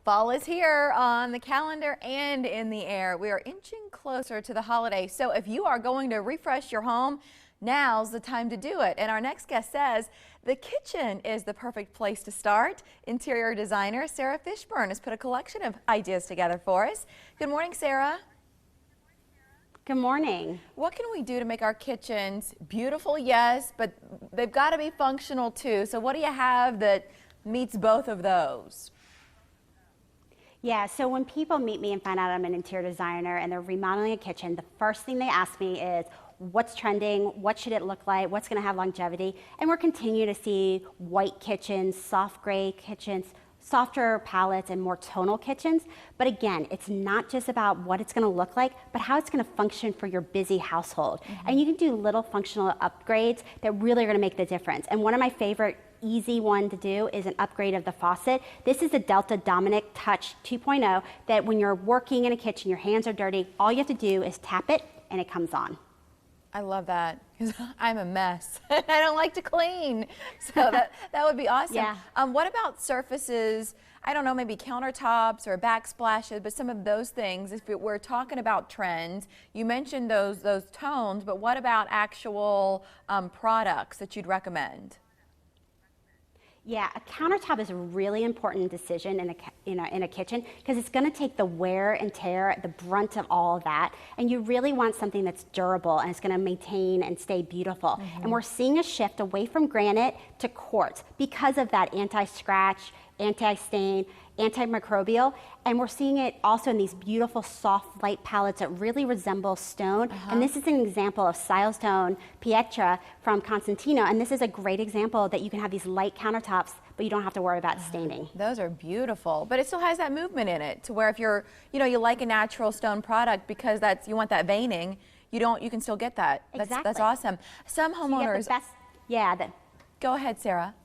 Fall is here on the calendar and in the air. We are inching closer to the holiday. So if you are going to refresh your home, now's the time to do it. And our next guest says the kitchen is the perfect place to start. Interior designer Sarah Fishburne has put a collection of ideas together for us. Good morning, Sarah. Good morning. What can we do to make our kitchens beautiful? Yes, but they've got to be functional too. So what do you have that meets both of those? Yeah, so when people meet me and find out I'm an interior designer and they're remodeling a kitchen, the first thing they ask me is, what's trending? What should it look like? What's going to have longevity? And we're continuing to see white kitchens, soft gray kitchens, softer palettes, and more tonal kitchens. But again, it's not just about what it's going to look like, but how it's going to function for your busy household. And you can do little functional upgrades that really are going to make the difference. And one of my favorite easy one to do is an upgrade of the faucet. This is the Delta Dominic Touch 2.0 that when you're working in a kitchen, your hands are dirty, all you have to do is tap it and it comes on. I love that because I'm a mess. I don't like to clean. So that would be awesome. Yeah. What about surfaces? I don't know, maybe countertops or backsplashes, but some of those things, if we're talking about trends, you mentioned those tones, but what about actual products that you'd recommend? Yeah, a countertop is a really important decision in a kitchen because it's going to take the wear and tear, the brunt of all of that, and you really want something that's durable and it's going to maintain and stay beautiful. And we're seeing a shift away from granite to quartz because of that anti-scratch, anti-stain, antimicrobial, and we're seeing it also in these beautiful soft light palettes that really resemble stone. And this is an example of silestone Pietra from Constantino, and this is a great example that you can have these light countertops but you don't have to worry about staining. Those are beautiful, but it still has that movement in it to where if you're, you like a natural stone product because you want that veining, you can still get that. Exactly. That's awesome. Some homeowners. Go ahead, Sarah.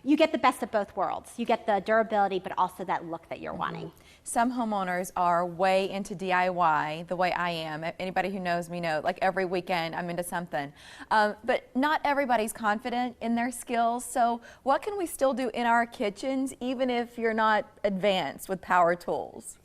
You get the best of both worlds. You get the durability, but also that look that you're wanting. Some homeowners are way into DIY, the way I am. Anybody who knows me knows, like every weekend I'm into something. But not everybody's confident in their skills. So what can we still do in our kitchens, even if you're not advanced with power tools?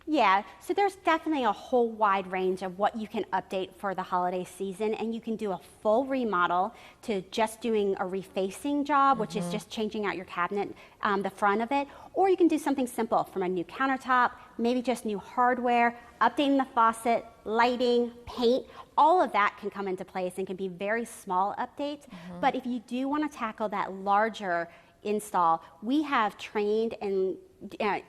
Yeah, so there's definitely a whole wide range of what you can update for the holiday season, and you can do a full remodel to just doing a refacing job, which is just changing out your cabinet, the front of it, or you can do something simple from a new countertop, maybe just new hardware, updating the faucet, lighting, paint. All of that can come into place and can be very small updates, but if you do want to tackle that larger install, we have trained and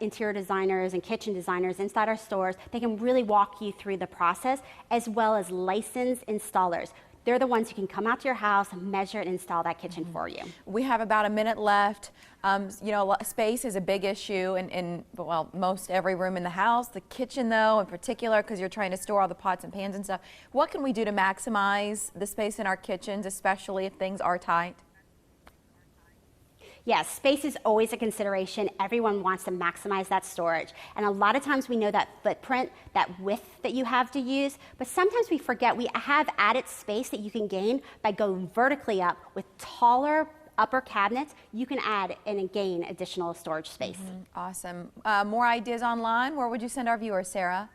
interior designers and kitchen designers inside our stores. They can really walk you through the process, as well as licensed installers. They're the ones who can come out to your house, measure and install that kitchen for you. We have about a minute left. Space is a big issue in well, most every room in the house. The kitchen, though, in particular, because you're trying to store all the pots and pans and stuff. What can we do to maximize the space in our kitchens, especially if things are tight? Yes, space is always a consideration. Everyone wants to maximize that storage. And a lot of times we know that footprint, that width that you have to use, but sometimes we forget we have added space that you can gain by going vertically up with taller upper cabinets. You can add and gain additional storage space. Awesome. More ideas online. Where would you send our viewers, Sarah?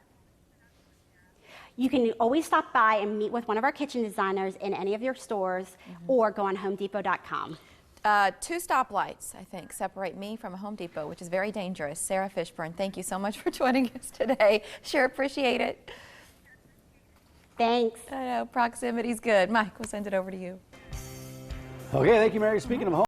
You can always stop by and meet with one of our kitchen designers in any of your stores or go on HomeDepot.com. 2 stoplights, I think, separate me from a Home Depot, which is very dangerous. Sarah Fishburne, thank you so much for joining us today. Sure appreciate it. Thanks. I know, proximity's good. Mike, we'll send it over to you. Okay, thank you, Mary. Speaking of home.